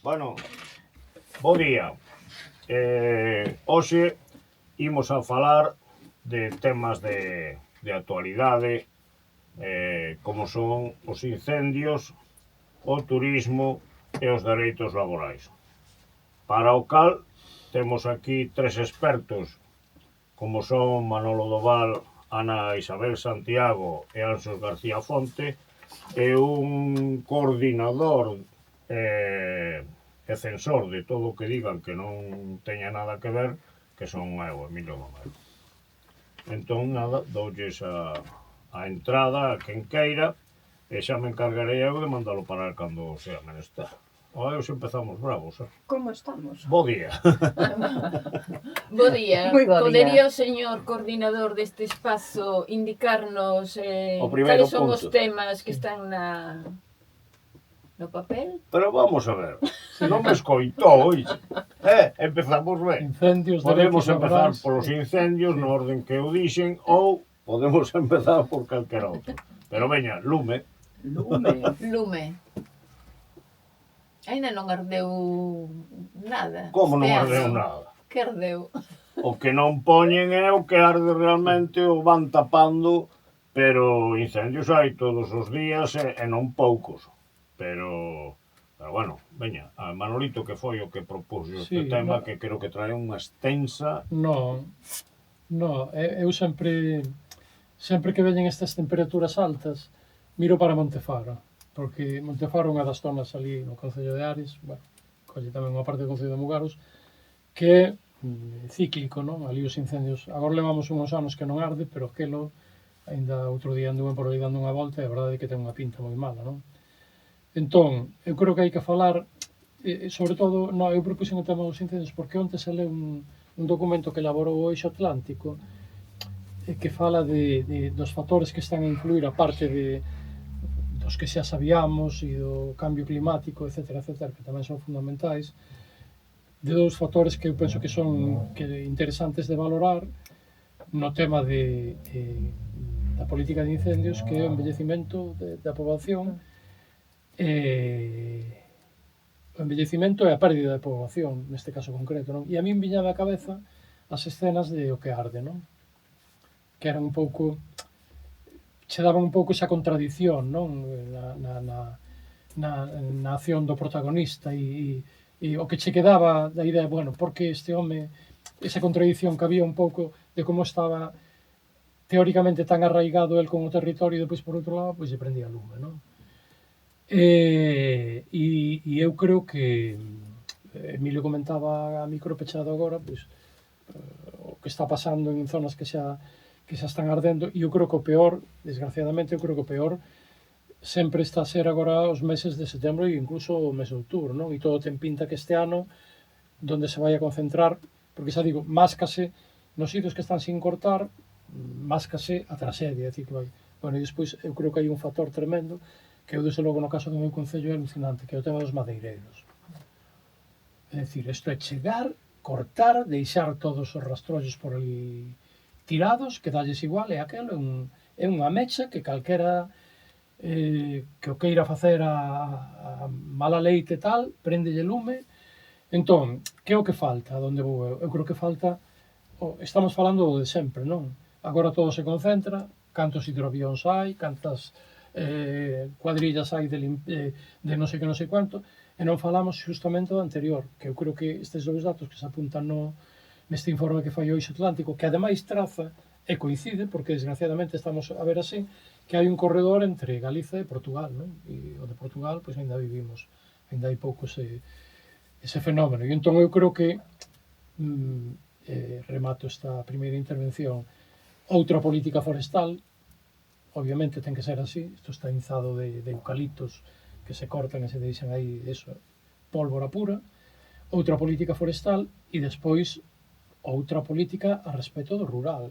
Bueno, bo día. Hoxe imos a falar de temas de actualidade, como son os incendios, o turismo e os dereitos laborais. Para o cal, temos aquí tres expertos, como son Manolo Doval, Ana Isabel Santiago e Anxos García Fonte, e un coordinador e censor de todo o que digan que non teña nada que ver, que son eu, Emilio Romero. Entón, nada, doulles a entrada a quen queira e xa me encargarei eu de mandalo parar cando sea menester. Hoxe empezamos bravos, Como estamos? Bo día. Bo día. Moi bo día. Podería o señor coordinador deste espazo indicarnos O primeiro cales son punto. os temas que están no papel? Pero vamos a ver, non me escoitou, oixe. Empezamos ben. Incendios, Podemos dereitos empezar laborais. polos incendios, no orden que eu dixen, ou podemos empezar por calquera outro. Pero veña, lume. Lume. Lume. Ainda non ardeu nada. Como non este ardeu ano. nada? Que ardeu? O que non poñen é o que arde realmente, o van tapando, pero incendios hai todos os días e non poucos. Pero bueno, veña, a Manolito, que foi o que propuxo este Sí, tema, no. que creo que trae unha extensa... Non, eu sempre que veñen estas temperaturas altas, miro para Montefaro, porque Montefaro é unha das zonas ali no Concello de Ares, bueno, colle tamén unha parte do Concello de Mugaros, que é cíclico, non? Ali os incendios, agora levamos uns anos que non arde, pero aquelo, ainda outro día anduve por aí dando unha volta, e a verdade é que ten unha pinta moi mala, non? Entón, eu creo que hai que falar, sobre todo, eu propuxen o tema dos incendios porque onte se leu un documento que elaborou o Eixo Atlántico que fala dos factores que están a influir a parte dos que xa sabíamos e do cambio climático, etc., que tamén son fundamentais, de dous factores que eu penso que son interesantes de valorar no tema da política de incendios, que é o envellecimento da poboación, o envellecimento e a pérdida de poboación, neste caso concreto, non? E a min viñaba á cabeza as escenas de O que arde, non? Que eran un pouco, che daban un pouco esa contradición, non? Na acción do protagonista e o que che quedaba da idea, bueno, porque este home, esa contradición que había un pouco de como estaba teóricamente tan arraigado el con o territorio e depois por outro lado, pois lle prendía lume, non? E eu creo que Emilio comentaba a micro pechado agora, pois o que está pasando en zonas que xa están ardendo, e eu creo que o peor, desgraciadamente, eu creo que o peor sempre está a ser agora os meses de setembro e incluso o mes de outubro, non? E todo ten pinta que este ano donde se vai a concentrar, porque xa digo, máscase nos sitios que están sin cortar, máscase a traxedia, é dicir, que vai. Bueno, e despois eu creo que hai un factor tremendo que eu, desde logo, no caso do meu concello é alucinante, que é o tema dos madeireiros. É dicir, isto é chegar, cortar, deixar todos os rastrollos por ali tirados, que dalles igual, e aquelo é unha mecha que calquera que o queira facer a mala leite e tal, prendelle lume. Entón, que é o que falta? Donde vou eu? Eu creo que falta, estamos falando de sempre, non? Agora todo se concentra, cantos hidroavións hai, cantas cuadrillas hai de non sei que non sei quanto, e non falamos justamente do anterior, que eu creo que estes dous datos que se apuntan neste informe que fai o Eixo Atlántico, que ademais traza e coincide, porque desgraciadamente estamos a ver así, que hai un corredor entre Galiza e Portugal, non? E o de Portugal, pois ainda vivimos, ainda hai pouco ese fenómeno. E entón eu creo que remato esta primeira intervención, outra política forestal, obviamente ten que ser así, isto está inzado de eucaliptos que se cortan e se deixan aí, eso, pólvora pura, outra política forestal e despois outra política a respecto do rural.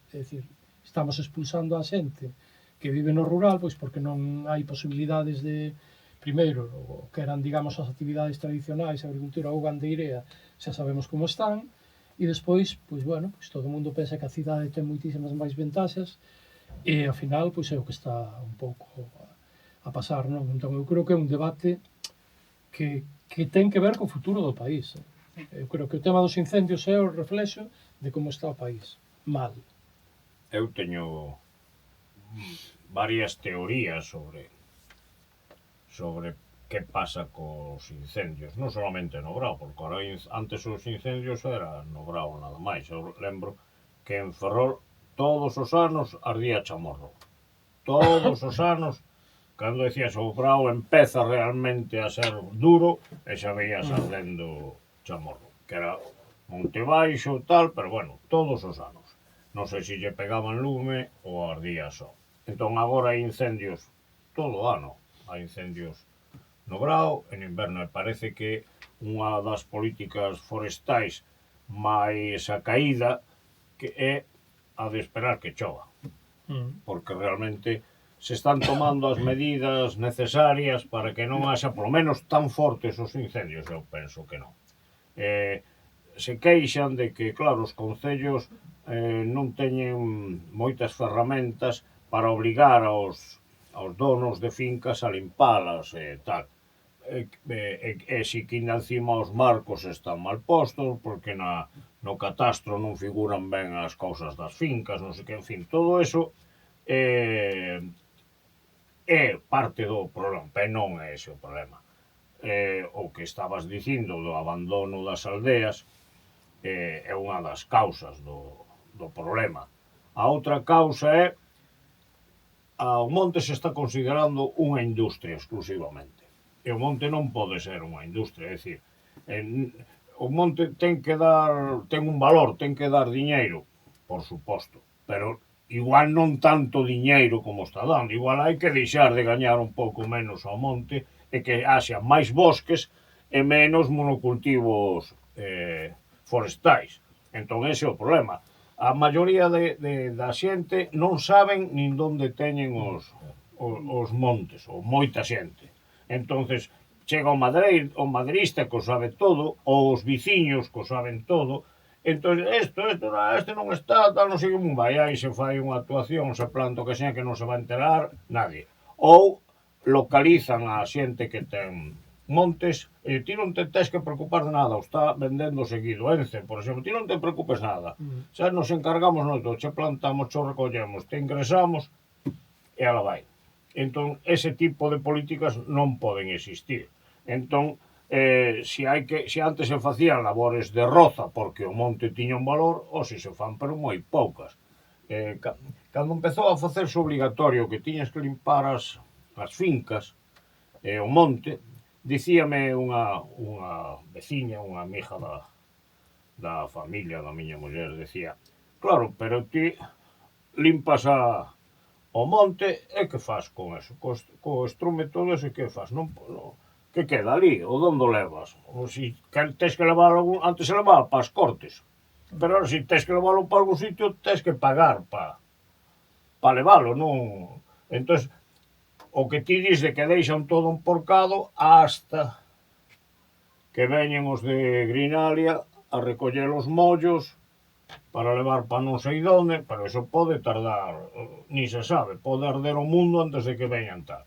É dicir, estamos expulsando a xente que vive no rural, pois porque non hai posibilidades de, primeiro, o que eran, digamos, as actividades tradicionais, a agricultura ou gandeirea, xa sabemos como están, e despois, pois, bueno, pois todo o mundo pensa que a cidade ten moitísimas máis ventaxas, e ao final, pois é o que está un pouco a pasar, non? Entón, eu creo que é un debate que ten que ver co futuro do país. Eu creo que o tema dos incendios é o reflexo de como está o país. Mal. Eu teño varias teorías sobre que pasa cos incendios, non solamente no Grao, porque ahora antes os incendios era no Grao nada máis. Eu lembro que en Ferrol todos os anos ardía chamorro. Todos os anos, cando decías o Grao empeza realmente a ser duro, e xa veías ardendo chamorro, que era Monte Baixo tal, pero bueno, todos os anos. Non sei se lle pegaban lume ou ardía só. Entón agora hai incendios todo o ano, hai incendios no Grao, en inverno, e parece que unha das políticas forestais máis a caída que é a de esperar que chova, porque realmente se están tomando as medidas necesarias para que non haxa, polo menos, tan fortes os incendios. Eu penso que non. Se queixan de que, claro, os concellos non teñen moitas ferramentas para obrigar aos donos de fincas a limpalas e tal. E si que ainda encima os marcos están mal postos, porque no catastro non figuran ben as cousas das fincas, non sei que, en fin, todo eso é parte do problema, pero non é ese o problema. O que estabas dicindo do abandono das aldeas é unha das causas do problema. A outra causa é o monte se está considerando unha industria exclusivamente. E o monte non pode ser unha industria, é dicir, o monte ten un valor, ten que dar diñeiro, por suposto, pero igual non tanto diñeiro como está dando, igual hai que deixar de gañar un pouco menos ao monte e que haxa máis bosques e menos monocultivos forestais. Entón ese é o problema. A maioría da xente non saben nin onde teñen os montes, ou moita xente. Entonces chega o madrista que o sabe todo, ou os viciños que o saben todo. Entón, este non está, tal, non sei como vai, aí se fai unha actuación, se planta o que sea que non se vai enterar nadie. Ou localizan a xente que ten montes, e ti non te tens que preocupar de nada, o está vendendo seguido. Ence, por exemplo, ti non te preocupes nada. Xa nos encargamos nós, che plantamos, che recollemos, te ingresamos, e ala vai. Entón, ese tipo de políticas non poden existir. Entón, se antes se facían labores de roza porque o monte tiña un valor, hoxe se fan, pero moi poucas. Cando empezou a facerse obligatorio que tiñas que limpar as fincas e o monte, dicíame unha veciña, unha amiga da familia da miña muller, decía, claro, pero ti limpas o monte, e que faz con eso? Co estrume todo ese, que faz? Non, que queda ali? O donde o levas? Ou si tens que levarlo, antes se levaba para as cortes, pero ahora si tens que levarlo para algún sitio, tens que pagar para levarlo, non? Entón, o que ti dis de que deixan todo emporcado hasta que veñen os de Grinalia a recoller os mollos para levar para non sei onde, pero eso pode tardar, ni se sabe, pode arder o mundo antes de que veñan tal.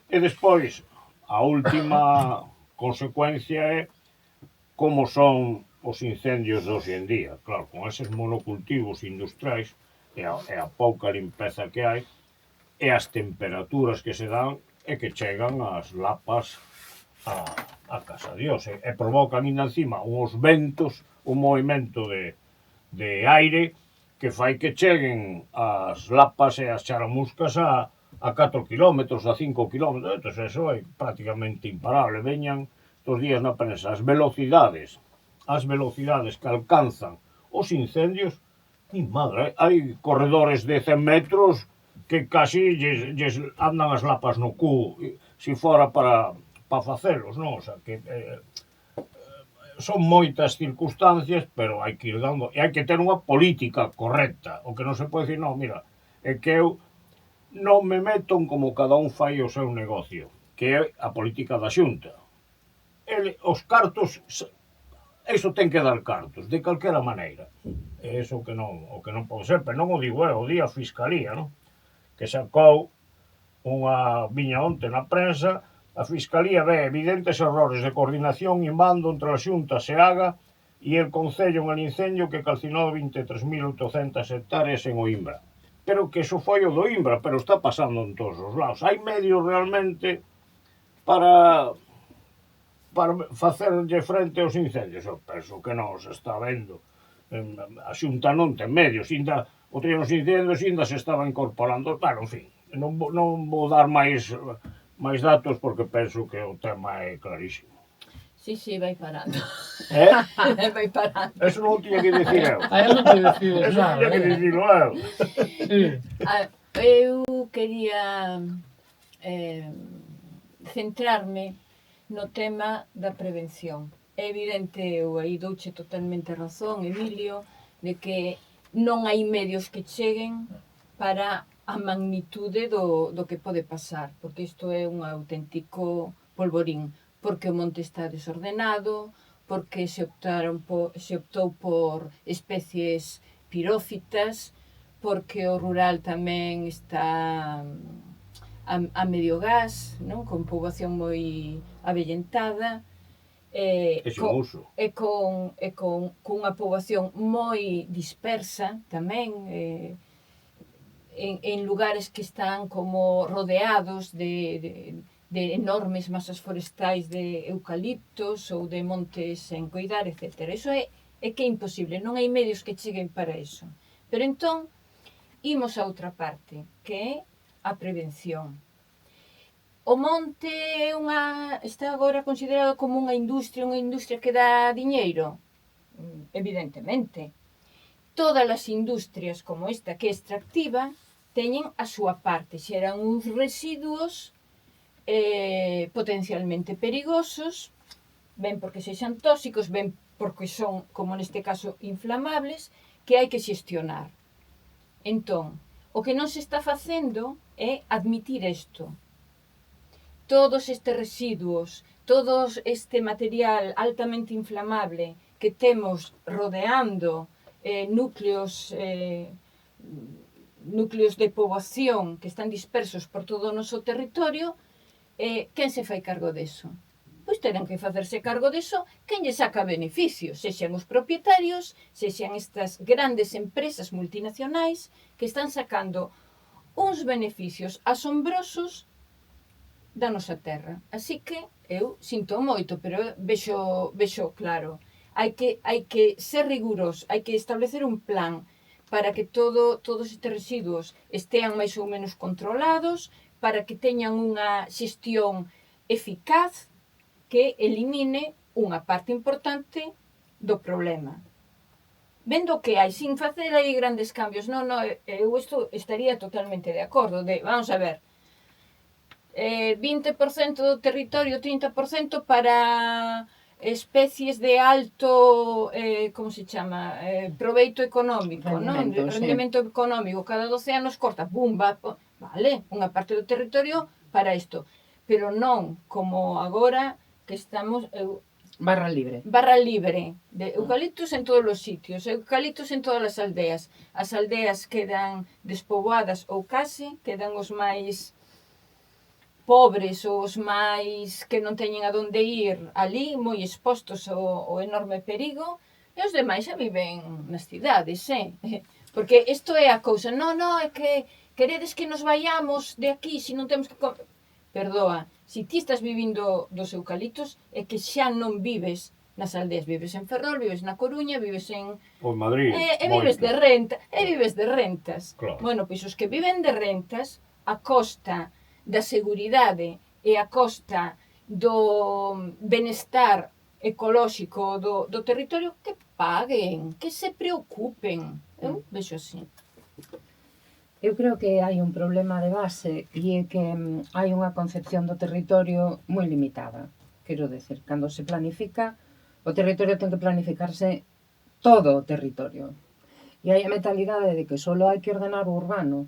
E despois, a última consecuencia é como son os incendios de hoxe en día. Claro, con eses monocultivos industriais e a pouca limpeza que hai, e as temperaturas que se dan, e que chegan as lapas a casa Dios, e provocan ainda encima uns ventos, un movimento de aire que fai que cheguen as lapas e as charamuscas a 4 km, a 5 km. Entón, eso é prácticamente imparable. Veñan estos días na prensa as velocidades que alcanzan os incendios. Mi madre, hai corredores de 100 metros que casi lles andan as lapas no cu, se fora para facelos, non? O sea, que son moitas circunstancias, pero hai que ir dando, e hai que ter unha política correcta. O que non se pode dicir, non, mira, é que eu non me meto en como cada un fai o seu negocio, que é a política da Xunta. Os cartos, iso ten que dar cartos, de calquera maneira. É iso o que non pode ser, pero non o digo eu, o di a Fiscalía, non? Que sacou viña onte na prensa, A Fiscalía ve evidentes errores de coordinación e mando entre a Xunta Seaga e el Concello en el incendio que calcinó 23.800 hectáreas en Oimbra. Pero que eso foi o do Imbra, pero está pasando en todos os lados. Hai medios realmente para facerlle frente aos incendios. Eu penso que non se está vendo. A Xunta non ten medios, ainda o trío os incendios ainda se estaba incorporando. Bueno, en fin, non vou dar máis datos porque penso que o tema é clarísimo. Sí, vai parando. Vai parando. Eso non tiña que dicir eu. A él non te decides Eso nada. tiña que dicirlo eu. Sí. Eu quería centrarme no tema da prevención. É evidente, eu aí douche totalmente razón, Emilio, de que non hai medios que cheguen para a magnitude do que pode pasar, porque isto é un auténtico polvorín, porque o monte está desordenado, porque se optou por especies pirófitas, porque o rural tamén está a medio gas, non? Con poboación moi avellentada, E sen uso. con unha poboación moi dispersa tamén, en lugares que están como rodeados de enormes masas forestais de eucaliptos ou de montes sen coidar, etc. Iso é que é imposible, non hai medios que cheguen para iso. Pero entón, imos a outra parte, que é a prevención. O monte está agora considerado como unha industria que dá diñeiro? Evidentemente. Todas as industrias como esta que é extractiva teñen a súa parte, xeran uns residuos potencialmente perigosos, ben porque sexan tóxicos, ben porque son, como neste caso, inflamables, que hai que xestionar. Entón, o que non se está facendo é admitir isto. Todos estes residuos, todo este material altamente inflamable que temos rodeando núcleos de poboación que están dispersos por todo o noso territorio, quen se fai cargo deso? Pois terán que facerse cargo deso quen lle saca beneficios, sexan os propietarios, sexan estas grandes empresas multinacionais que están sacando uns beneficios asombrosos da nosa terra. Así que eu sinto moito, pero vexo claro. Hai que ser rigurosos, hai que establecer un plan para que todos estes residuos estean máis ou menos controlados, para que teñan unha xestión eficaz que elimine unha parte importante do problema. Vendo que hai, sin facer aí grandes cambios, eu isto estaría totalmente de acordo, vamos a ver, 20% do territorio, 30% para especies de alto, como se chama, proveito económico, rendimento económico, cada 12 anos corta, vale, unha parte do territorio para isto, pero non como agora que estamos... Barra libre. Barra libre, de eucaliptos en todos os sitios, eucaliptos en todas as aldeas. As aldeas quedan despoboadas ou case, quedan os máis pobres, os máis que non teñen a donde ir ali, moi expostos ao enorme perigo, e os demais xa viven nas cidades, Porque isto é a cousa, é que queredes que nos vayamos de aquí se non temos que... Perdoa, se ti estás vivindo dos eucaliptos é que xa non vives nas aldeas, vives en Ferrol, vives na Coruña, vives en... Ou Madrid. E vives de renta, vives de rentas. Claro. Bueno, pois os que viven de rentas, a costa da seguridade e a costa do benestar ecolóxico do territorio, que paguen, que se preocupen. Eu vexo así. Eu creo que hai un problema de base e é que hai unha concepción do territorio moi limitada. Quero decir, cando se planifica, o territorio ten que planificarse todo o territorio. E hai a mentalidade de que só hai que ordenar o urbano.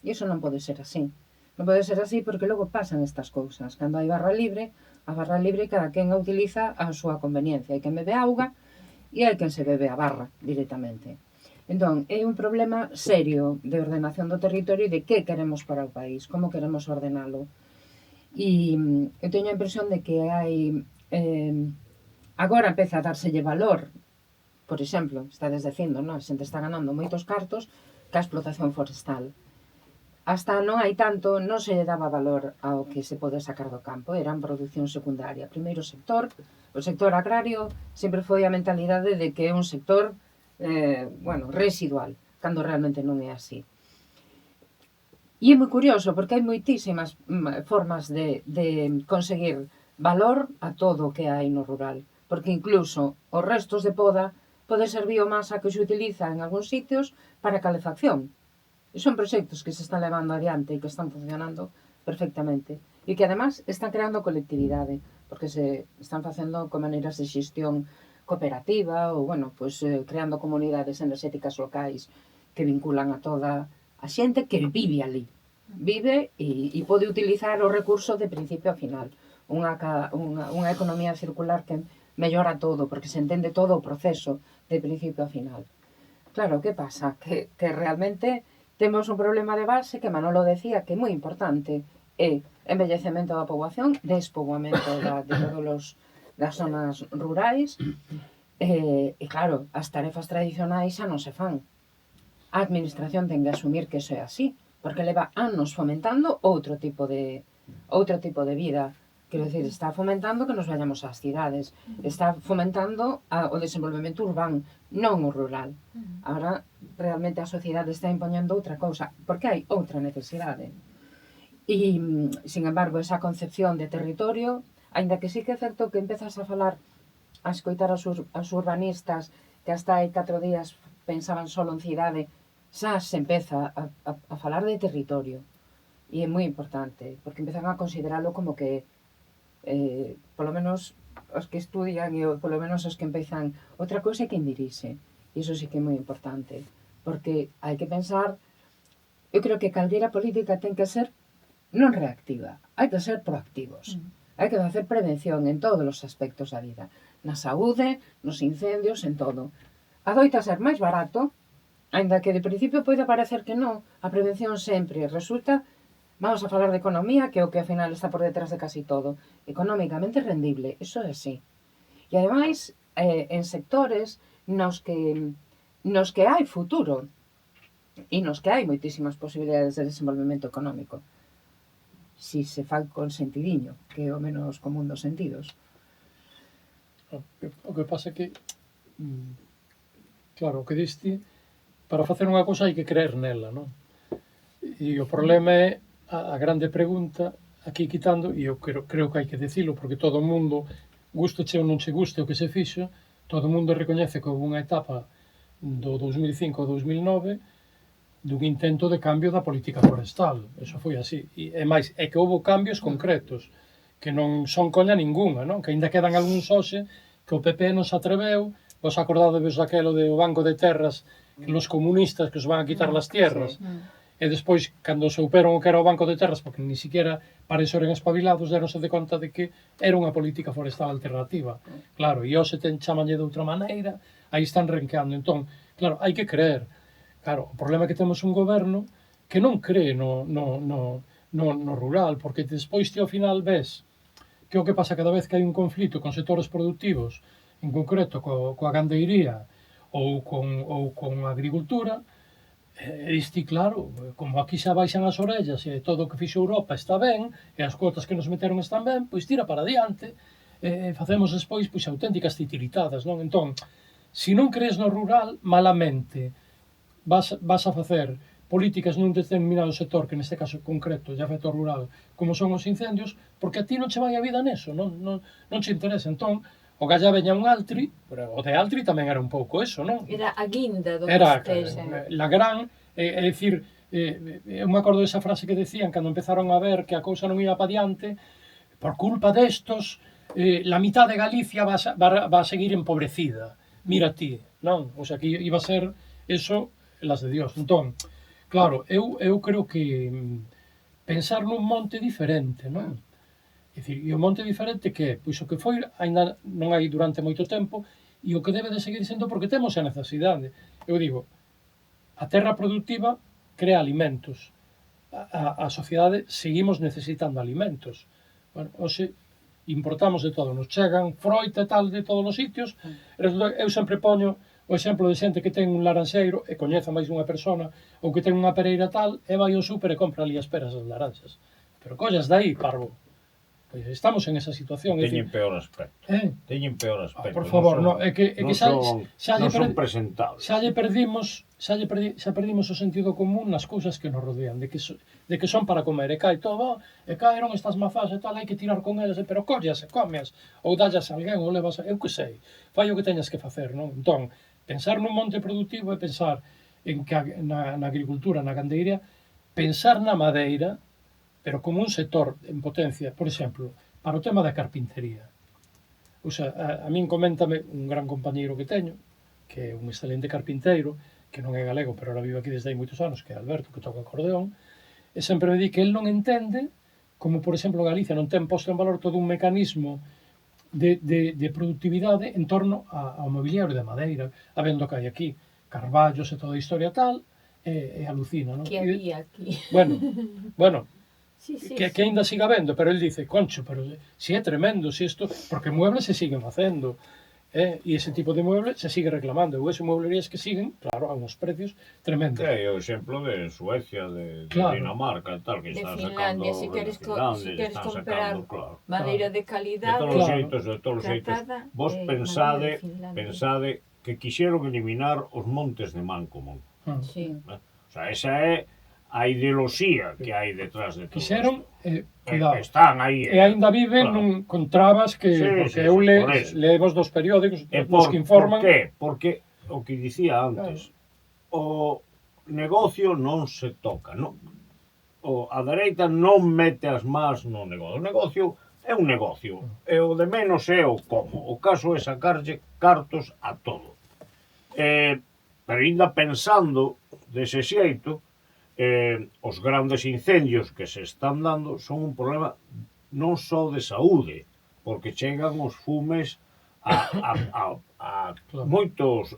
E iso non pode ser así. Non pode ser así porque logo pasan estas cousas. Cando hai barra libre, a barra libre cada quen a utiliza a súa conveniencia. Hai quen bebe auga e hai quen se bebe a barra directamente. Entón, é un problema serio de ordenación do territorio e de que queremos para o país, como queremos ordenalo. E eu teño a impresión de que hai agora empeza a dárselle valor. Por exemplo, estades dicindo, non? A xente está ganando moitos cartos ca explotación forestal. Hasta non hai tanto, non se daba valor ao que se pode sacar do campo, era en produción secundaria. Primeiro sector, o sector agrario, sempre foi a mentalidade de que é un sector, residual, cando realmente non é así. E é moi curioso, porque hai moitísimas formas de conseguir valor a todo o que hai no rural. Porque incluso os restos de poda pode ser biomasa que se utiliza en algúns sitios para calefacción. E son proxectos que se están levando adiante e que están funcionando perfectamente. E que además están creando colectividade, porque se están facendo con maneiras de xestión cooperativa ou, creando comunidades enerxéticas locais que vinculan a toda a xente que vive ali. Vive e pode utilizar o recurso de principio a final. Unha economía circular que mellora todo, porque se entende todo o proceso de principio a final. Claro, que pasa? Que realmente temos un problema de base que Manolo decía que é moi importante, é envellecemento da poboación, despoboamento de todas as zonas rurais, e claro, as tarefas tradicionais xa non se fan. A administración ten que asumir que iso é así, porque leva anos fomentando outro tipo de vida. Quero dicir, está fomentando que nos vayamos ás cidades, está fomentando o desenvolvemento urbano, non o rural. Agora, realmente a sociedade está impoñendo outra cousa, porque hai outra necesidade. E, sin embargo, esa concepción de territorio, aínda que sí que é certo que empezas a falar, a escoitar aos urbanistas que hasta hai 4 días pensaban só en cidade, xa se empeza a falar de territorio. E é moi importante, porque empezan a consideralo como que polo menos os que estudian e polo menos os que empezan outra cousa é que indirixe, e iso sí que é moi importante, porque hai que pensar, eu creo que caldeira política ten que ser non reactiva, hai que ser proactivos, hai que facer prevención en todos os aspectos da vida, na saúde, nos incendios, en todo. Adoita ser máis barato, aínda que de principio pode parecer que non, a prevención sempre resulta. Vamos a falar de economía, que é o que ao final está por detrás de casi todo. Económicamente rendible, eso é así. E ademais, en sectores nos que hai futuro e nos que hai moitísimas posibilidades de desenvolvemento económico. Si se fai con sentidiño, que é o menos común dos sentidos. O que pasa é que, claro, o que diste, para facer unha cousa hai que creer nela, non? E o problema é a grande pregunta, aquí quitando, e eu creo que hai que dicilo, porque todo o mundo, gusteche ou non che guste o que se fixo, todo o mundo recoñece que houve unha etapa do 2005 ao 2009 dun intento de cambio da política forestal. Eso foi así. E máis, é que houve cambios concretos, que non son coña ninguna, non? Que ainda quedan algúns hoxe que o PP non se atreveu. Vos acordadevos daquelo do Banco de Terras, que los comunistas que os van a quitar las tierras. E despois, cando souperon o que era o Banco de Terras, porque ni siquiera para iso eran espabilados, deronse de conta de que era unha política forestal alternativa. Claro, e hoxe chamanlle de outra maneira, aí están renqueando. Entón, claro, hai que creer. Claro, o problema é que temos un goberno que non cree no rural, porque despois ti ao final ves que o que pasa cada vez que hai un conflito con sectores productivos, en concreto coa gandeiría ou con a agricultura, Isti, claro, como aquí xa baixan as orellas e todo o que fixo Europa está ben, e as cuotas que nos meteron están ben, pois tira para adiante, facemos despois pois auténticas titiritadas, non? Entón, se non crees no rural, malamente vas a facer políticas nun determinado sector, que neste caso concreto, ya afecta ao rural, como son os incendios, porque a ti non che vai a vida neso, non che interesa. Entón, o galla veña un altri, pero o de altri tamén era un pouco eso, non? Era a guinda do Era pastel. la gran, é dicir, eu me acordo desa frase que decían cando empezaron a ver que a cousa non ia pa diante, por culpa destos, la mitad de Galicia va a seguir empobrecida. Mira ti, non? O sea, que iba a ser eso, las de Dios. Entón, claro, eu creo que pensar nun monte diferente, non? É dicir, e o monte diferente que é? Pois o que foi, ainda non hai durante moito tempo, e o que debe de seguir sendo porque temos a necesidade. Eu digo, a terra productiva crea alimentos. A sociedade seguimos necesitando alimentos. Bueno, hoxe importamos de todo, nos chegan froita e tal de todos os sitios, e resulta que eu sempre poño o exemplo de xente que ten un laranxeiro e coñeza máis dunha persona ou que ten unha pereira tal e vai ao súper e compra ali as peras das laranxas. Pero collas de aí, parvo. Pois estamos en esa situación. Teñen peor aspecto. Teñen peor aspecto. Por favor, non é que non son presentables. xa perdimos o sentido común nas cousas que nos rodean, de que son para comer, e cae todo, e caeron estas mazás e tal, hai que tirar con elas, pero collas e comes, ou dallas a alguén, ou levas, eu que sei, fai o que teñas que facer, non? Entón, pensar nun monte productivo é pensar en que na agricultura, na gandeiría, pensar na madeira, pero como un sector en potencia, por exemplo, para o tema da carpintería. O sea, a min coméntame un gran compañeiro que teño, que é un excelente carpinteiro, que non é galego, pero ahora vive aquí desde hai moitos anos, que é Alberto, que toca acordeón, e sempre me di que el non entende como, por exemplo, Galicia non ten posto en valor todo un mecanismo de productividade en torno ao mobiliario de madeira, habendo que hai aquí carballos e toda a historia tal, e alucina, non? Que había aquí. Bueno, Sí, sí, que ainda siga vendo, pero el dice, concho, pero si é tremendo, si isto, porque muebles se siguen facendo, e ese tipo de muebles se sigue reclamando, ou ese mueblerías que siguen, claro, a uns precios tremendos. É o exemplo de Suecia, de Dinamarca, tal, que De están Finlandia, sacando, si queres están comprar sacando, madeira de calidade, de todos os xeitos. Vos pensade que quixeron eliminar os montes de Mancomún. Sí. O sea, esa é a ideoloxía que hai detrás de todo. Quixeron, cuidado, están aí. E ainda viven con trabas que, porque eu leemos dos periódicos, os que informan. Por qué? Porque, o que dicía antes, o negocio non se toca, non? A dereita non mete as más no negocio. O negocio é un negocio, e o de menos é o como. O caso é sacarlle cartos a todo. Pero ainda pensando dese xeito, os grandes incendios que se están dando son un problema non só de saúde, porque chegan os fumes a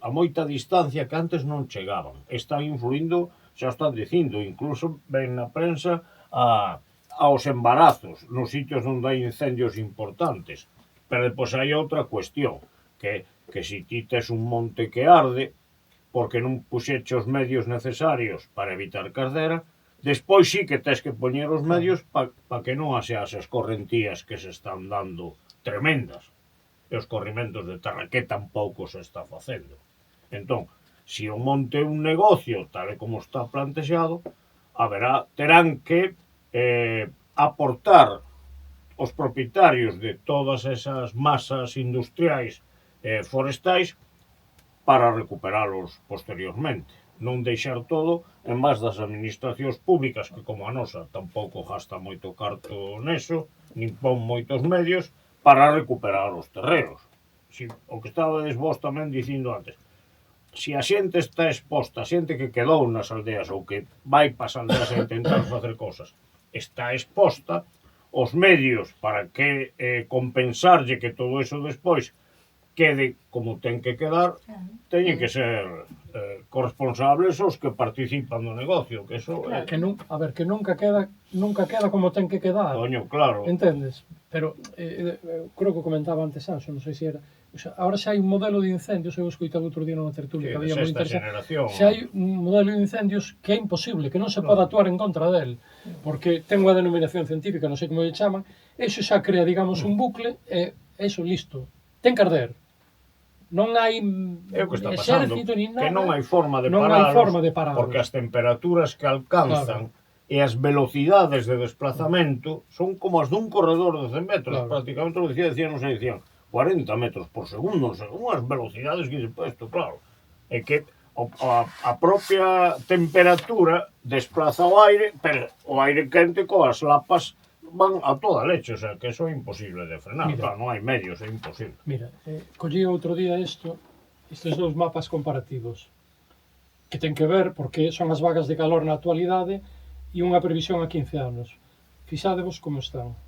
moita distancia que antes non chegaban. Están influindo, xa están dicindo, incluso ven na prensa aos embarazos nos sitios onde hai incendios importantes. Pero depois hai outra cuestión, que se ti tes un monte que arde, porque non puxeche os medios necesarios para evitar que ardera, despois sí que tes que poñer os medios para que non haxas as correntías que se están dando tremendas, e os corrimentos de terra que tampouco se está facendo. Entón, se o monte é un negocio tal e como está plantexado, terán que aportar os propietarios de todas esas masas industriais forestais para recuperalos posteriormente. Non deixar todo en más das administracións públicas, que como a nosa tampouco gasta moito carto neso, nin pon moitos medios para recuperar os terrenos. O que estabades vos tamén dicindo antes, se a xente está exposta, a xente que quedou nas aldeas ou que vai para as aldeas a intentar facer cosas, está exposta, os medios para que compensarlle que todo eso despois quede como ten que quedar, teñen que ser corresponsables os que participan no negocio, que eso que nunca queda como ten que quedar. Coño, claro. Entendes? Pero creo que comentaba antes Anxo, non sei se era, o sea, ahora xa hai un modelo de incendios, eu escoitaba outro día nunha tertulia que había moi interesante. Xa hai un modelo de incendios que é imposible, que non se pode actuar en contra del, porque ten unha denominación científica, non sei como lle chaman, eso xa crea, digamos, un bucle, e eso, listo, ten que arder. Non hai exército ni nada, que non hai forma de paralos, porque as temperaturas que alcanzan e as velocidades de desplazamento son como as dun corredor de 100 metros, prácticamente lo decían 40 metros por segundo, unhas velocidades que se puesto, claro, é que a propia temperatura desplaza o aire, pero o aire quente coas lapas van a toda leche, o sea, que eso é imposible de frenar. Mira, claro, non hai medios, é imposible. Mira, collí outro día estes dous mapas comparativos que ten que ver porque son as vagas de calor na actualidade e unha previsión a 15 anos. Fixádevos como están.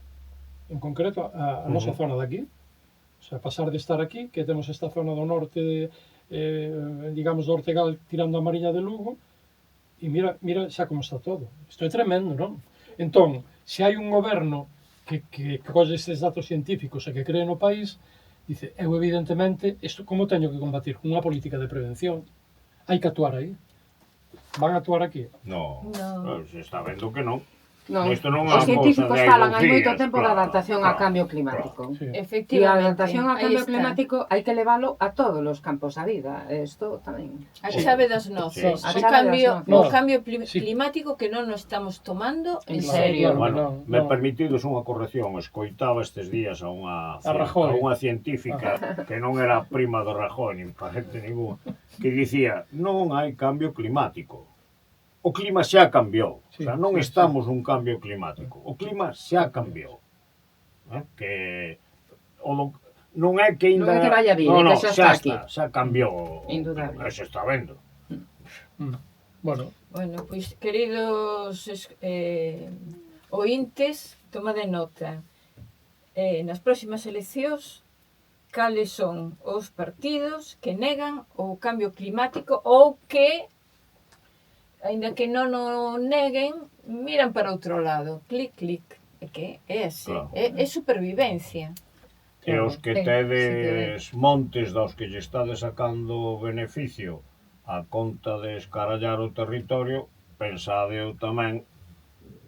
En concreto, a nosa zona de aquí, o sea, pasar de estar aquí, que temos esta zona do norte, digamos, do Ortegal tirando a Mariña de Lugo, e mira xa como está todo. Isto é tremendo, non? Entón, se hai un goberno que colle estes datos científicos e que cree no país, dice, eu evidentemente, isto como teño que combatir? Con unha política de prevención. Hai que actuar aí. Van a actuar aquí? No, No. se está vendo que non. Non, Isto non é os unha científicos cousa de hai falan 2 hai moito días, tempo da adaptación a cambio climático. Sí. E a Efectivamente. adaptación ao aí cambio está. climático hai que leválo a todos os campos da vida. Isto tamén. A Sí. chave das noces. Sí. A O chave das cambio, noces. o No. cambio Sí. climático que non nos estamos tomando en Claro, serio. claro. Bueno, No, me no. permitidos unha corrección. Escoitaba estes días a Rajoy. unha científica que non era prima do Rajoy, nin parente ningún, que dicía, non hai cambio climático. O clima xa cambiou. Sí, O sea, non sí, estamos nun cambio climático. O clima xa cambiou. Que non é que ainda... Non é que vaya a vir, no, é que xa está aquí. Xa cambiou. Indudable. Se está vendo. Bueno, Bueno, pois, queridos ointes, tomade nota. Nas próximas eleccións, cales son os partidos que negan o cambio climático ou que, aínda que non o neguen, miran para outro lado. Clic, clic. É que é así. Claro. É supervivencia. E os que Sí, tedes montes dos que lle estades sacando beneficio a conta de escarallar o territorio, pensadeo tamén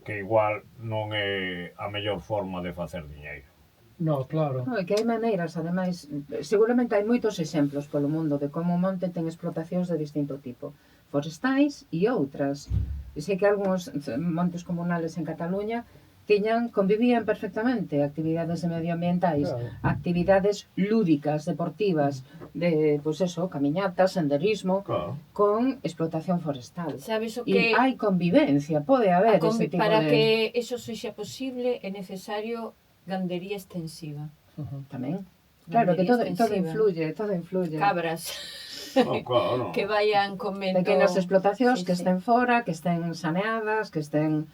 que igual non é a mellor forma de facer diñeiro. no, claro. No, é que hai maneiras, ademais, seguramente hai moitos exemplos polo mundo de como o monte ten explotacións de distinto tipo, forestais e outras. E sei que algúns montes comunales en Cataluña convivían perfectamente actividades medioambientais, Claro. actividades lúdicas, deportivas, de, pois eso, camiñatas, senderismo, Claro. con explotación forestal. Sabes o E que... hai convivencia, pode haber ese tipo Para de... que eso sexa posible é necesario gandería extensiva. Tamén. Claro, que todo influye, todo influye. Cabras No, claro. que vayan comendo... Pequenas explotacións Sí, que sí. estén fora, que estén saneadas, que estén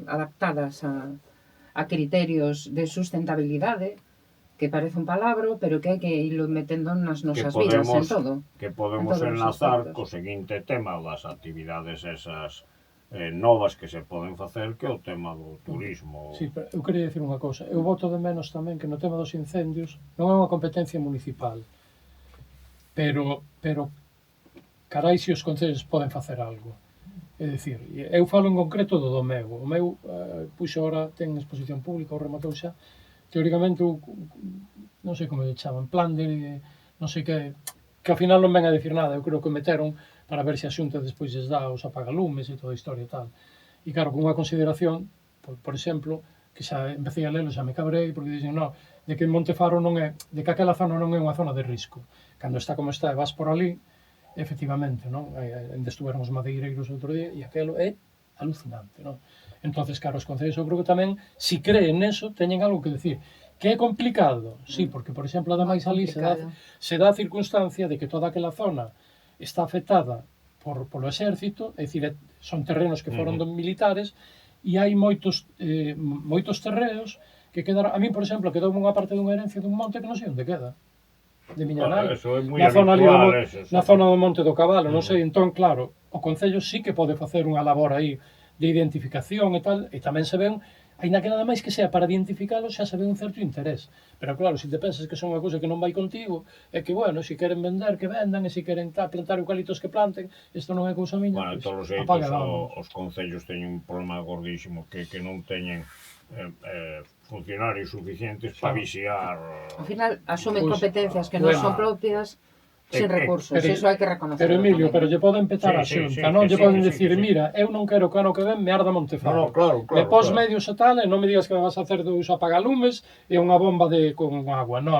adaptadas a criterios de sustentabilidade, que parece un palabro, pero que hai que irlo metendo nas nosas vidas en todo. Que podemos en todos os enlazar aspectos. co seguinte tema das actividades esas novas que se poden facer, que é o tema do turismo. Sí, pero eu quería dicir unha cousa. Eu voto de menos tamén que no tema dos incendios non é unha competencia municipal. Pero carai se os concellos poden facer algo. É dicir, eu falo en concreto do meu. O meu, puxo agora, ten exposición pública, ou rematou xa. Teóricamente, non sei como lle chaman, plan de, non sei que ao final non ven a dicir nada. Eu creo que meteron para ver se a xunta despois lles dá os apagalumes e toda a historia e tal. E claro, con unha consideración, por exemplo, que xa empecé a lelo, xa me cabrei, porque dixen, no, de que Montefaro non é, de que aquela zona non é unha zona de risco. Cando está como está e vas por ali, efectivamente, non? Ainda estuveron os madeireiros outro día e aquelo é alucinante, non? Entonces, claro, os concellos eu creo que tamén, se creen neso, teñen algo que decir. Que é complicado? Sí, porque, por exemplo, ademais ali se dá a circunstancia de que toda aquela zona está afectada polo exército, é dicir, son terrenos que foron dos militares, e hai moitos terreos que quedaron... A mí, por exemplo, quedou unha parte dunha herencia dun monte que non sei onde queda. De miña nai. Eso é moi Na zona ali habitual, eso, sí. na zona do Monte do Cabalo, non sei, entón, claro, o Concello sí que pode facer unha labor aí de identificación e tal, e tamén se ven, aínda que nada máis que sea para identificalos, xa se ve un certo interés. Pero claro, se te pensas que son unha cousa que non vai contigo, é que, bueno, se queren vender, que vendan, e se queren plantar eucaliptos que planten, isto non é cousa miña, Bueno, pois, todos os xeitos, apaga e vámonos. os concellos teñen un problema gordísimo que non teñen funcionarios suficientes para vixiar. Ao final, asumen Pois, competencias que non bueno. son propias, sin recursos, pero- iso hai que reconocerlo. Pero Emilio, tamén. pero lle poden petar a Sí, xunta, sí, non que lle sí, poden que sí, dicir, que sí. mira, eu non quero que ano que ven me arda Montefaro. No, claro, Me pos claro. medios e tal, e non me digas que me vas a hacer dous apagalumes e unha bomba con agua. No.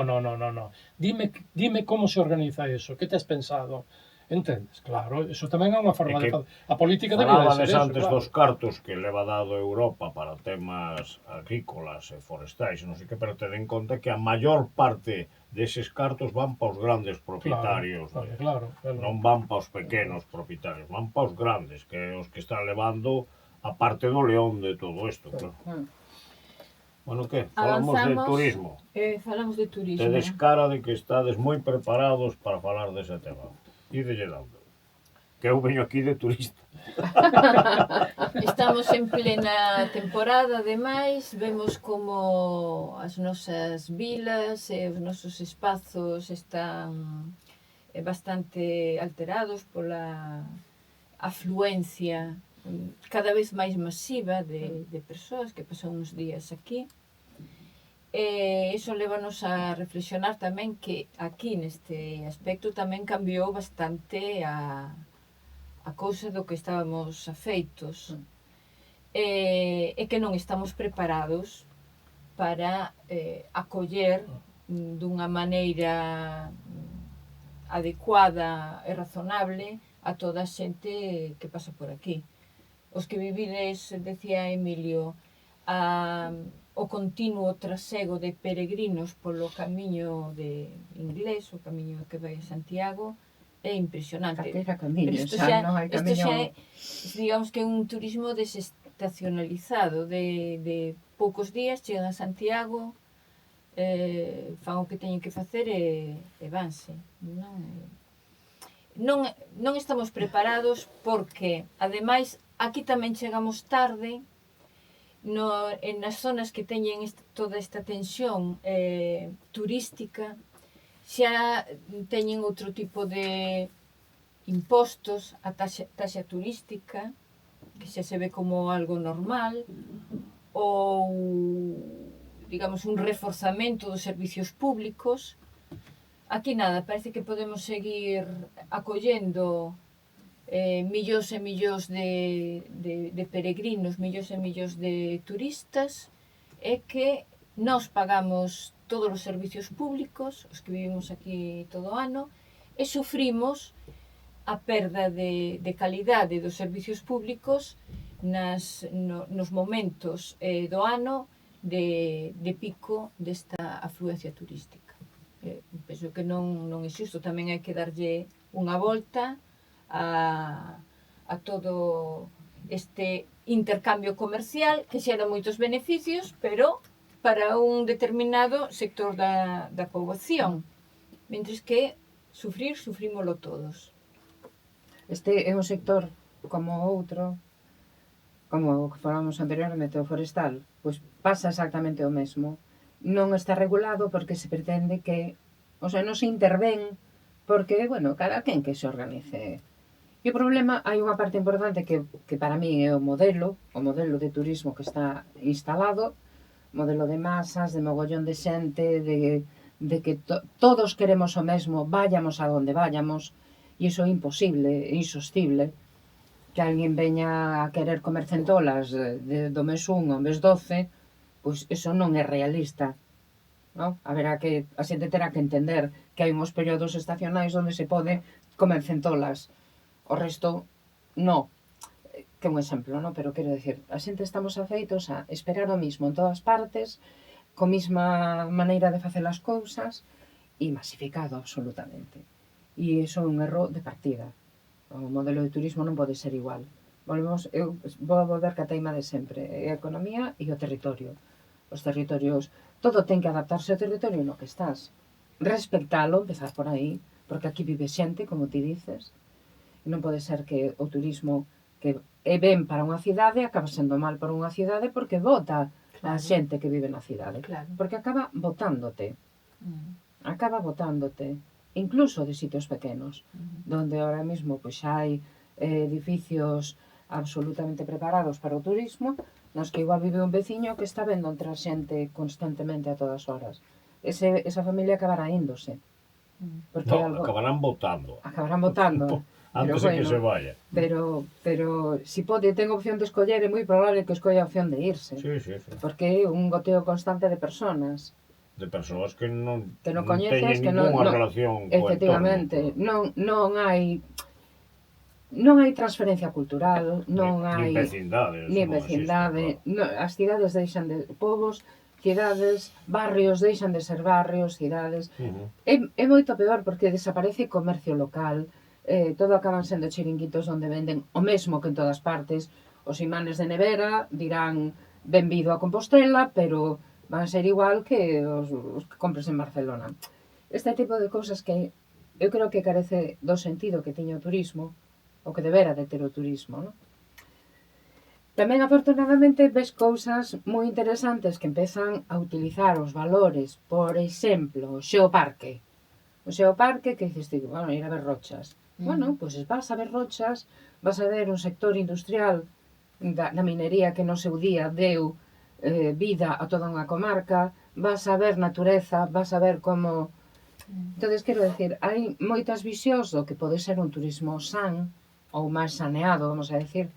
Dime como se organiza eso, que tes pensado? Entendes? Claro, eso tamén é unha forma É que de fazer. A política debe de Falabades ser eso, antes claro. dos cartos que leva dado Europa para temas agrícolas e forestais, non sei que, pero ten en conta que a maior parte deses cartos van para os grandes propietarios, Claro. non van para os pequenos propietarios, van para os grandes, que é os que están levando a parte do león de todo isto, claro. Bueno, que? Falamos de Avanzamos. turismo. Falamos de turismo. Tedes cara de que estades moi preparados para falar dese tema. Ídelle dando. que eu veño aquí de turista. Estamos en plena temporada, ademais, vemos como as nosas vilas e os nosos espazos están bastante alterados pola afluencia cada vez máis masiva de persoas que pasan uns días aquí. E iso lévanos a reflexionar tamén que aquí neste aspecto tamén cambiou bastante a cousa do que estábamos afeitos e que non estamos preparados para acoller dunha maneira adecuada e razonable a toda a xente que pasa por aquí. Os que vivides, decía Emilio, o continuo trasego de peregrinos polo camiño de inglés, o camiño que vai a Santiago, é impresionante. Calquera camiño, Pero isto xa non hai isto camiño. xa é, digamos que un turismo desestacionalizado, de poucos días chegan a Santiago, fan o que teñen que facer e vanse. Non estamos preparados porque, ademais, aquí tamén chegamos tarde, nas zonas que teñen toda esta tensión turística, xa teñen outro tipo de impostos, a taxa turística, que xa se ve como algo normal, ou, digamos, un reforzamento dos servicios públicos. Aquí nada, parece que podemos seguir acollendo millóns e millóns de peregrinos, millóns e millóns de turistas, e que nós pagamos todos os servicios públicos, os que vivimos aquí todo o ano, e sufrimos a perda de calidade dos servicios públicos nos momentos do ano de pico desta afluencia turística. Penso que non é xusto, tamén hai que darlle unha volta a todo este intercambio comercial que xera moitos beneficios, pero para un determinado sector da poboación, mentres que sufrímolo todos. Este é un sector como outro, como o que falamos anteriormente, o forestal, pois pasa exactamente o mesmo. Non está regulado porque se pretende que, o sea, non se intervén porque, bueno, cada quen que se organice. E o problema, hai unha parte importante que para mí é o modelo de turismo que está instalado, modelo de masas, de mogollón de xente, de que todos queremos o mesmo, vayamos a donde vayamos, e iso é imposible, é insostible. Que alguén veña a querer comer centolas do mes 1 ao mes 12, pois iso non é realista. No? A xente terá que entender que hai uns períodos estacionais onde se pode comer centolas. O resto, non. Que é un exemplo, non? Pero quero dicir, a xente estamos afeitos a esperar o mismo en todas partes, co mesma maneira de facer as cousas, e masificado absolutamente. E iso é un erro de partida. O modelo de turismo non pode ser igual. Eu vou a volver ca teima de sempre, a economía e o territorio. Os territorios, todo ten que adaptarse ao territorio no que estás. Respectalo, empezar por aí, porque aquí vive xente, como ti dices, e non pode ser que o turismo que é ben para unha cidade acaba sendo mal para unha cidade porque vota a xente que vive na cidade. Porque acaba votándote. Acaba votándote. Incluso de sitios pequenos, donde ahora mismo pois hai edificios absolutamente preparados para o turismo, nos que igual vive un veciño que está vendo entrar xente constantemente a todas horas. Esa familia acabará índose. Acabarán votando. Acabarán votando. Antes de que se vaya. Pero si ten opción de escoller, é moi probable que escolla a opción de irse. Sí. Porque é un goteo constante de personas. De persoas que non coñeces, teñen ninguna relación co efectivamente, entorno. Non hai transferencia cultural, non hai nin vecindade. As cidades deixan de povos, cidades, barrios deixan de ser barrios, cidades. É moito peor porque desaparece comercio local. Todo acaban sendo chiringuitos onde venden o mesmo que en todas partes. Os imanes de nevera dirán benvido a Compostela, pero van ser igual que os que compres en Barcelona. Este tipo de cousas que eu creo que carece do sentido que tiña o turismo, o que debera de ter o turismo, non? Tamén, afortunadamente, ves cousas moi interesantes que empezan a utilizar os valores, por exemplo, o xeoparque. O xeoparque que dices, digo, bueno, ir a ver rochas. Bueno, pois vas a ver rochas, vas a ver un sector industrial da minería que no seu día deu vida a toda unha comarca, vas a ver natureza, vas a ver como... Entonces, quero decir, hai moitas visións do que pode ser un turismo san, ou máis saneado, vamos a decir,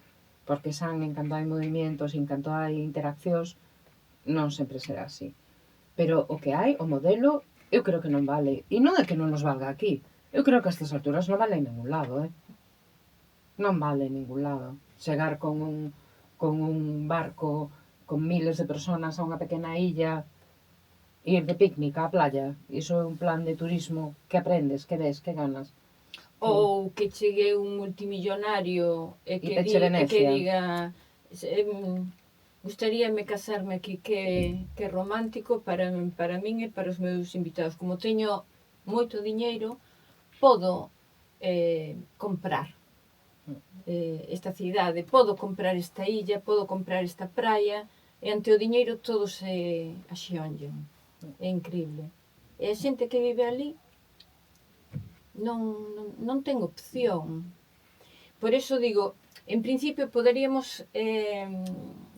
porque san en canto hai movimentos, en canto hai interaccións, non sempre será así. Pero o que hai, o modelo, eu creo que non vale. E non é que non nos valga aquí. Eu creo que a estas alturas non vale en ningún lado, Non vale en ningún lado. Chegar con un barco con miles de personas a unha pequena illa, ir de picnic á playa. Iso é un plan de turismo que aprendes, que ves, que ganas. Ou que chegue un multimillonario e que, peche Venecia. diga gustaríame casarme aquí, que romántico para min e para os meus invitados. Como teño moito diñeiro, podo comprar esta cidade, podo comprar esta illa, podo comprar esta praia, e ante o diñeiro todos se axionllen. É increíble. E a xente que vive ali non ten opción. Por eso digo, en principio poderíamos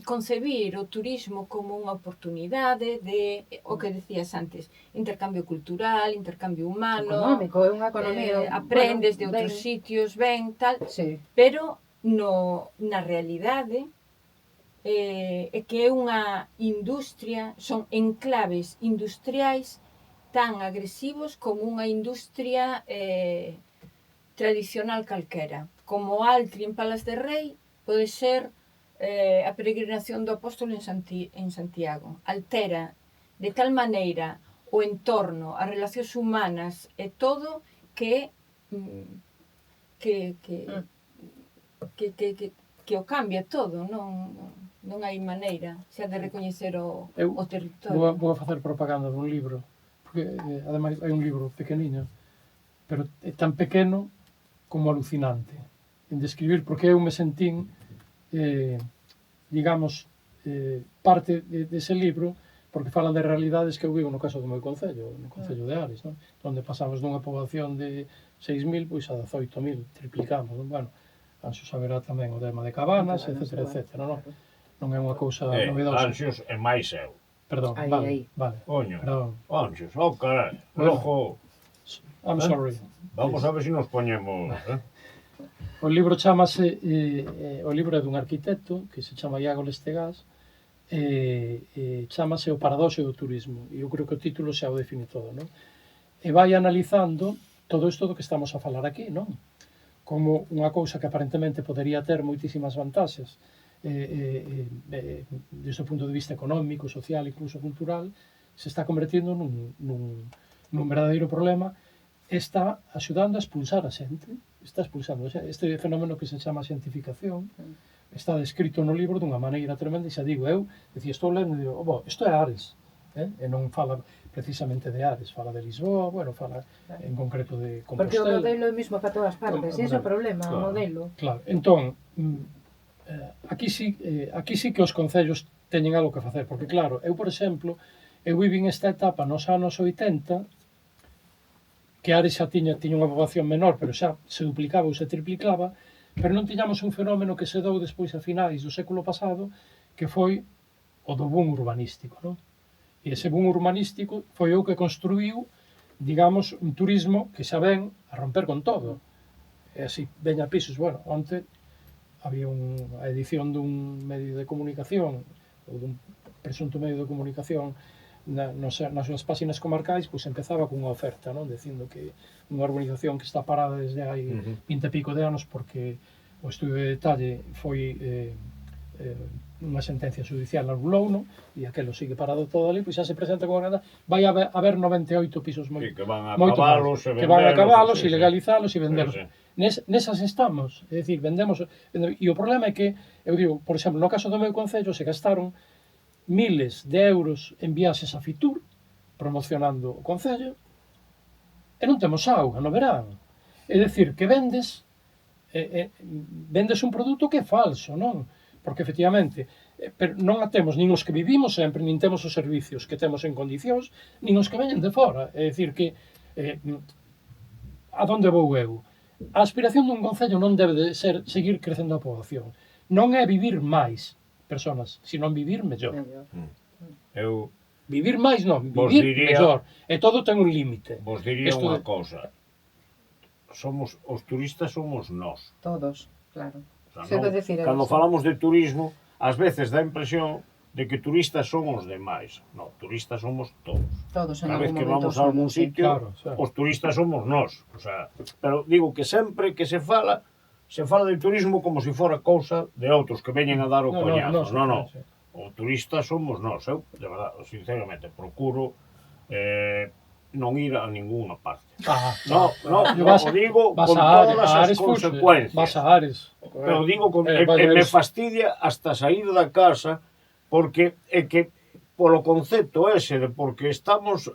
concebir o turismo como unha oportunidade de, o que decías antes, intercambio cultural, intercambio humano, Económico, é unha economía... aprendes de outros ben, sitios, ben, tal, Sí. pero na realidade é que é unha industria, son enclaves industriais tan agresivos como unha industria tradicional calquera. Como Altri en Palas de Rei pode ser a peregrinación do apóstolo en Santiago. Altera de tal maneira o entorno, as relacións humanas e todo que o cambia todo, non hai maneira xa de recoñecer o territorio. Vou a facer propaganda dun libro, porque ademais hai un libro pequeniño, pero é tan pequeno como alucinante en describir, porque eu me sentín digamos parte dese libro, porque fala de realidades que eu vivo no caso do meu concello, no concello de Ares, non? Onde pasamos dunha poboación de 6.000 pois a 18.000, triplicamos, non? Bueno, Anxo saberá tamén o tema de Cabanas, etcétera, etcétera, non? Non é unha cousa novedosa. Anxios e máis eu. Perdón, Aí, vale, aí. vale. Coño, Perdón. Anxios, carai. Bueno. Ojo, I'm sorry. vamos a ver se nos poñemos... O libro chamase, o libro é dun arquitecto que se chama Iago Lestegás, chamase O paradoxo do turismo, e eu creo que o título xa o define todo, non? E vai analizando todo isto do que estamos a falar aquí, non? Como unha cousa que aparentemente podería ter moitísimas vantaxes desde o punto de vista económico, social, incluso cultural, se está convertindo nun verdadeiro problema, está axudando a expulsar a xente, está expulsando este fenómeno que se chama xentificación, está descrito no libro dunha maneira tremenda, e xa digo, eu, estou lendo e digo, isto é Ares, e non fala precisamente de Ares, fala de Lisboa, bueno, fala en concreto de Compostela. Porque o modelo é o mismo para todas partes, e ese é o problema, o modelo. Claro, entón, aquí sí que os concellos teñen algo que facer, porque claro, eu, por exemplo, eu vivi esta etapa nos anos 80, que Ares xa tiña unha poboación menor, pero xa se duplicaba ou se triplicaba, pero non tiñamos un fenómeno que se dou despois a finais do século pasado, que foi o do boom urbanístico, non? E ese boom urbanístico foi o que construíu, digamos, un turismo que xa ven a romper con todo. E así, veña pisos, bueno, onte había a edición dun medio de comunicación, ou dun presunto medio de comunicación, nas súas páxinas comarcais, pois empezaba cunha oferta, non? Dicindo que unha urbanización que está parada desde hai 20 e pico de anos porque o estudio de detalle foi unha sentencia judicial anulouno e aquelo sigue parado todo ali, pois xa se presenta como grande, vai haber 98 pisos moi, que van a moito acabalos máis, e que van a acabalos sí, e legalizalos e vendelos. Sí. Nesas estamos, é dicir, vendemos, e o problema é que, eu digo, por exemplo, no caso do meu concello se gastaron miles de euros en viaxes a Fitur, promocionando o concello, e non temos auga no verán. É dicir, que vendes vendes un produto que é falso, non? Porque, efectivamente, pero non a temos nin os que vivimos sempre, nin temos os servicios que temos en condicións, nin os que veñen de fora. É dicir que, a donde vou eu? A aspiración dun concello non debe de ser seguir crecendo a poboación. Non é vivir máis persoas, sino vivir mellor. Eu Vivir máis non, Vos vivir diría- mellor. E todo ten un límite. vos diría Isto unha de- cousa. Os turistas somos nós. Todos, claro. O sea, Sendo non, decir cando eso. falamos de turismo, ás veces dá a impresión de que turistas son os demais. Non, turistas somos todos. Todos en Cada vez algún que momento vamos a algún somos, sí. sitio, Claro, claro. os turistas somos nós. O sea, pero digo que sempre que se fala de turismo como se fora cousa de outros que veñen a dar o coñazo. Non. sí. O turista somos nós. Eu, de verdade, sinceramente, procuro non ir a ninguna parte. No, o digo vas con a todas a as Ares, pues, consecuencias. vas a Ares. Pero digo, vas a me ver- fastidia hasta sair da casa porque é que polo concepto ese de porque estamos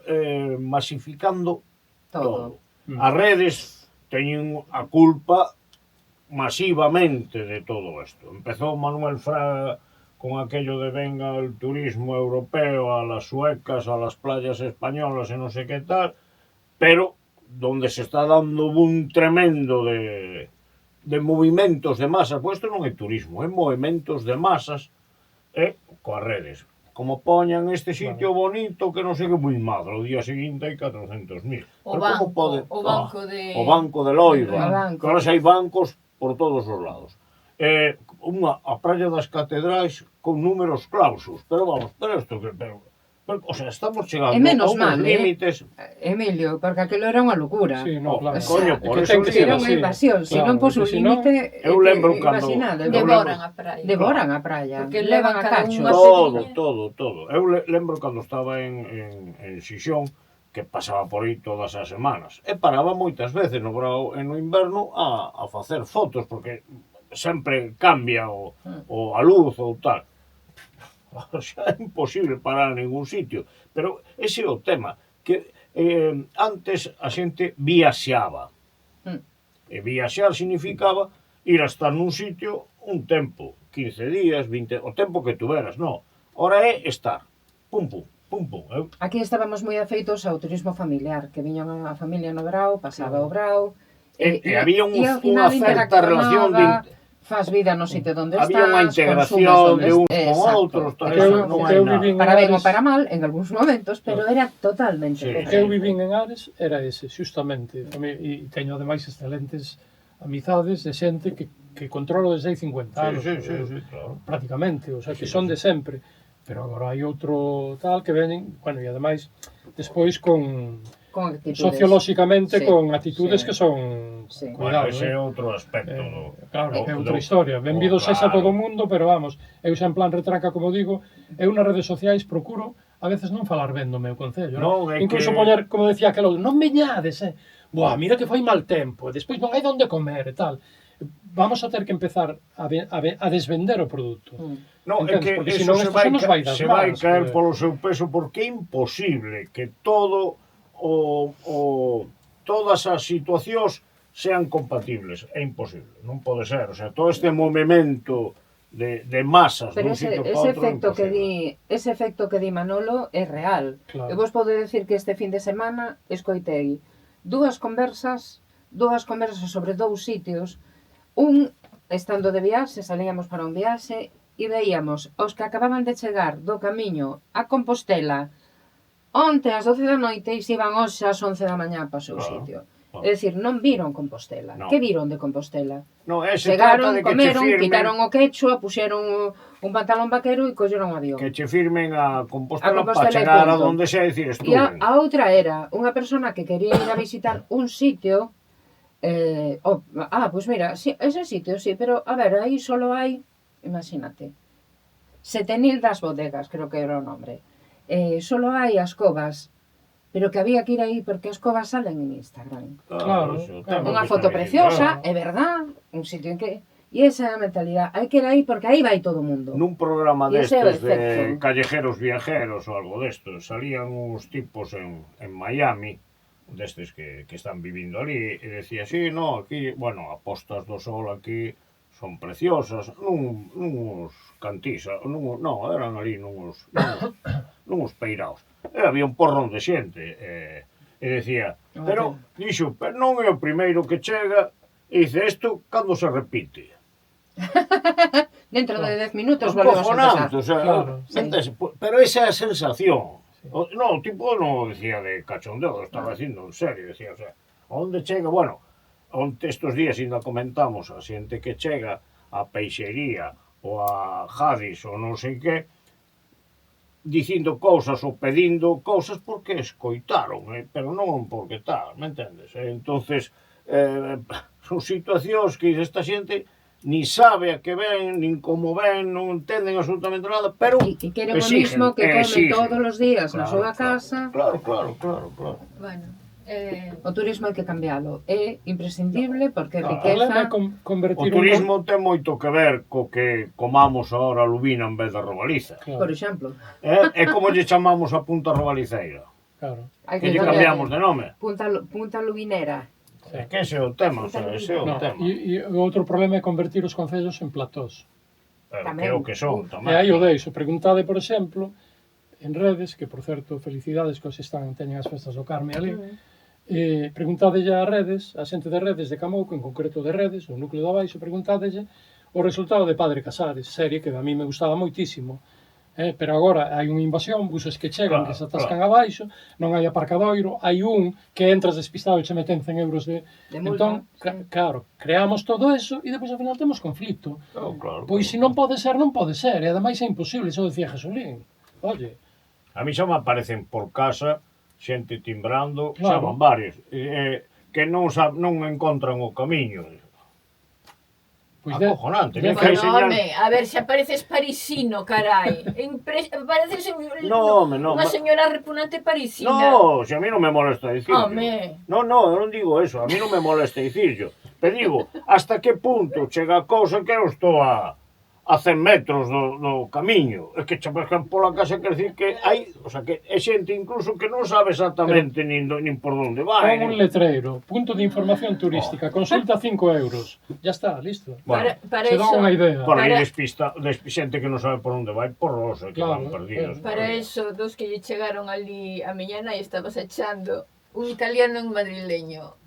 masificando todo. As redes teñen a culpa masivamente de todo isto. Empezou Manuel Fraga con aquello de venga el turismo europeo a las suecas, a las playas españolas e non sei que tal, pero donde se está dando un tremendo de movimentos de masas, pois isto non é turismo, é movimentos de masas coas redes. Como poñan este sitio bonito que non sei que moi madre, o día seguinte hai 400.000. O banco de Loiva, O banco. que ahora xa hai bancos por todos os lados. A praia das catedrais con números clausus, pero o sea, estamos chegando E menos a uns mal, límites. Emilio, porque aquilo era unha locura. Sí, no, claro. Coño, É por que eso ten que ser Era digo, unha así. invasión, se Claro, non pos un porque si no- límite Eu lembro cando- imaginade. Devoran a praia. Devoran a praia. Porque Levan levan a cada cachos. unha Todo. Eu lembro cando estaba en Xixón, que pasaba por aí todas as semanas. E paraba moitas veces no verao e no inverno a facer fotos, porque sempre cambia a luz ou tal. Xa é imposible parar en ningún sitio. Pero ese é o tema, que antes a xente viaxaba. E viaxar significaba ir a estar nun sitio un tempo, 15 días, 20, o tempo que tuveras, non. Ora é estar, pum. Aquí estábamos moi afeitos ao turismo familiar, que viñan a familia no Brao, pasaba o Brao, E había e ao final unha certa relación de... faz vida no sitio onde estás, Había unha integración de uns con outros, tal, Exacto. non O hai que eu nada. vivín Para ben ou Ares- para mal, en algúns momentos, pero era totalmente Sí. O que eu vivín en Ares era ese, xustamente. E teño ademais excelentes amizades de xente que controlo desde hai 50 anos. Sí, claro. Prácticamente, o sea, que son de sempre. Pero agora hai outro tal que veñen, bueno, e ademais, despois con actitudes. sociolóxicamente Sí, con actitudes sí. que son Sí. Bueno, cuidado, ese é outro aspecto claro, é outra historia. Benvidos a todo o mundo, pero vamos, eu xa en plan retranca, como digo, eu nas redes sociais procuro a veces non falar ben do meu concello, Non, é incluso que- poñer, como decía aquel outro, non veñades, buah, mira que fai mal tempo, e despois non hai onde comer e tal. Vamos a ter que empezar a desvender o produto. Non, é Entendes? que Porque eso senón se isto vai, se nos vai das se vai mans, caer polo seu peso, porque é imposible que todas as situacións sean compatibles. É imposible, non pode ser. O sea, todo este movimento de masas Pero dun sitio para ese outro é imposible. ese efecto que di Manolo é real. Claro. Eu vos podo decir que este fin de semana escoitei dúas conversas sobre dous sitios. Un, estando de viaxe, salíamos para un viaxe e veíamos os que acababan de chegar do camiño a Compostela onte ás 12 da noite e se iban hoxe ás 11 da mañá para o seu Claro, sitio. claro. É dicir, non viron Compostela. No. Que viron de Compostela? Non, se trata Chegaron, de que comeron, che firmen, quitaron o quechua, puxeron un pantalón vaquero e colleron o avión. que che firmen a Compostela, A Compostela para chegar e a punto. donde sea e dicir E estuven. a outra era unha persona que quería ir a visitar un sitio pois mira, sí, ese sitio, sí, pero a ver, aí solo hai, imagínate, 7.000 das bodegas, creo que era o nombre. Solo hai as covas, pero que había que ir aí porque as covas salen en Instagram. Claro, Eso, claro. temos Unha que foto estar aí, preciosa, claro. é verdad, un sitio en que... E esa é a mentalidade, hai que ir aí porque aí vai todo o mundo. Nun programa E ese é o destes de efecto. callejeros viajeros ou algo destos, salían uns tipos en Miami destes que están vivindo ali, e decía, sí, no, aquí, bueno, a postas do sol aquí son preciosas, nuns cantís, non, eran ali nuns peiraos. E había un porrón de xente, e decía, pero, dixo, pero non é o primeiro que chega, e dice, isto, cando se repite? Dentro de 10 minutos volvemos a empezar. O sea, Claro, pero esa é a sensación. No, o tipo non decía de cachondeo, estaba dicindo en serio, decía, o sea, onde chega, bueno, onde estes días ainda comentamos a xente que chega a peixería ou a Jadis ou non sei que, dicindo cousas ou pedindo cousas porque escoitaron, pero non porque tal, me entendes? Entonces, son situacións que esta xente ni sabe a que ven, nin como ven, non entenden absolutamente nada, pero E queren o mismo que come todos os días na súa casa. Claro. Bueno, O turismo hai que cambialo. É imprescindible porque O problema é riqueza... convertir O turismo ten moito que ver co que comamos ahora a lubina en vez da robaliza. Por exemplo, É como lle chamamos a punta robaliceira. Claro. hai Que lle cambiamos de nome. punta lubinera. É que ese é o tema, o sea, ese é o No, tema. e o outro problema é convertir os concellos en platós. Pero que é o que son tamén. E aí o deixo. Preguntade, por exemplo, en redes, que por certo, felicidades que os teñen as festas do Carme ali, preguntadelle a redes, a xente de redes de Camouco, en concreto de redes, o núcleo de abaixo, preguntadelle o resultado de Padre Casares, serie que a mí me gustaba moitísimo. Pero agora hai unha invasión, buses que chegan, que se atascan abaixo, non hai aparcadoiro, hai un que entras despistado e che meten 100 euros de multa. Entón, claro, creamos todo eso e depois ao final temos conflito. Claro. Pois se non pode ser, non pode ser, e ademais é imposible, iso decía Jesulín. Oye, A mí xa me aparecen por casa xente timbrando, Claro. xa van varios, que non encontran o camiño. pois Acojonante, de- que hai bueno, señal... home, a ver se pareces parisino, carai. Pareces No, home, no, unha señora repugnante parisina. No, se a mí non me molesta dicirlo. Home. No, eu non digo eso, a mí non me molesta dicirlo. Pero digo, hasta que punto chega a cousa que eu estou a 100 metros do camiño. É que che pescan pola casa, quer decir que hai, o sea, que é xente incluso que non sabe exactamente nin por onde vai. Pon un letreiro, punto de información turística, consulta 5 euros. Ya está, listo. Bueno, Para Se dá eso, unha idea. Por aí para- xente que non sabe por onde vai, por os que Claro, van perdidos. para eso, dos que lle chegaron ali a miña nai estabas echando un italiano e un madrileño.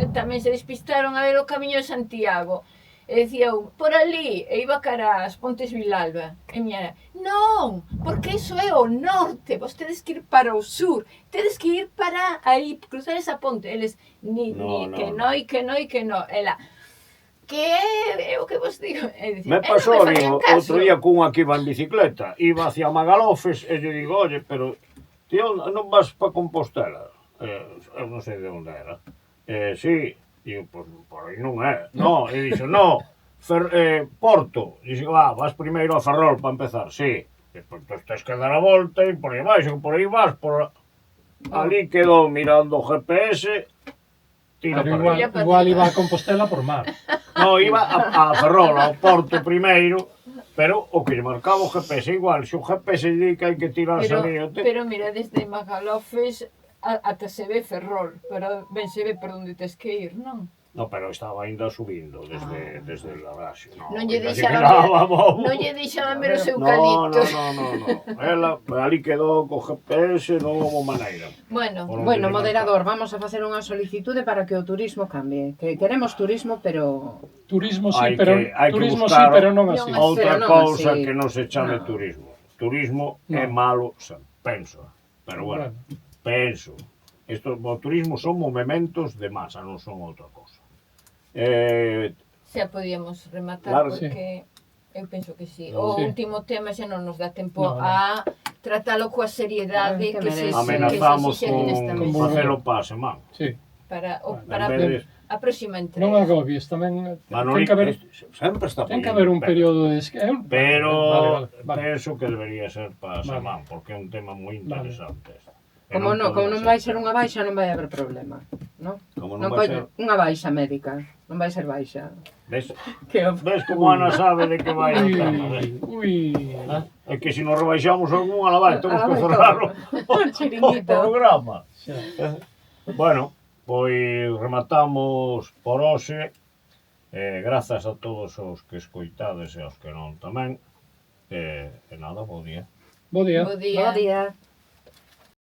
Tamén se despistaron a ver o camiño de Santiago. E decía un, por ali, e iba cara ás Pontes Vilalba. E miña, non, porque iso é o norte, vos tedes que ir para o sur, tedes que ir para aí, cruzar esa ponte. Eles, que no. Ela, que é o que vos digo. E dicía, Me pasou, non me digo, facían caso. outro día cunha que iba en bicicleta, iba hacia Magalofes, e lle digo, oye, pero tío, non vas pa Compostela? Eu non sei de onde era. Sí, digo, pues por aí non é. No, e dixo, no, Porto. Dixo, vas primeiro a Ferrol para empezar, sí. Despois tens que dar a volta e por aí baixo, por aí vas, por... Ali quedou mirando o GPS, tira Pero para aí. igual iba a Compostela por mar. No, iba a Ferrol, ao Porto primeiro, pero o que lle marcaba o GPS igual, se o GPS lle di que hai que tirarse ali... Pero mira, desde Magalofes ata se ve Ferrol, pero ben se ve por onde tes que ir, non? No, pero estaba ainda subindo desde el Laraxo. Non lle deixaban ver os eucaliptos. No. Ela ali quedou co GPS, non houve maneira. Bueno, Moderador, vamos a facer unha solicitude para que o turismo cambie. Que queremos turismo, pero... Turismo sí, Hai pero buscar non así. Non Outra non cousa así. que non se chame No. turismo. Turismo é No. malo, penso. Pero bueno, penso. O turismo son movimentos de masa, non son outra cousa. xa podíamos rematar Claro, porque eu penso que sí. No, O sí. último tema xa non nos dá tempo No. a tratalo coa seriedade Que que se merece. Amenazamos exixe nesta con mesa. facelo para a semana. Sí. Para En vez de... a próxima entrega. Non agobies, tamén ten que haber sempre está un período de Pero Vale. penso que debería ser para a Vale. semana, porque é un tema moi interesante. E Como non podemos vai ser unha baixa, non vai haber problema, non? Como Non non vai vai ser... unha baixa médica, non vai ser baixa. Ves, Que ves como Ana sabe de que vai o tema, ves? Ui. É que se nos rebaixamos algunha la vai, temos que vai cerrar todo. o Chiringuito. programa. Xa. Bueno, pois rematamos por hoxe. Grazas a todos os que escoitades e aos que non tamén. E nada, bo día. Bo día. Bo día. Bo día.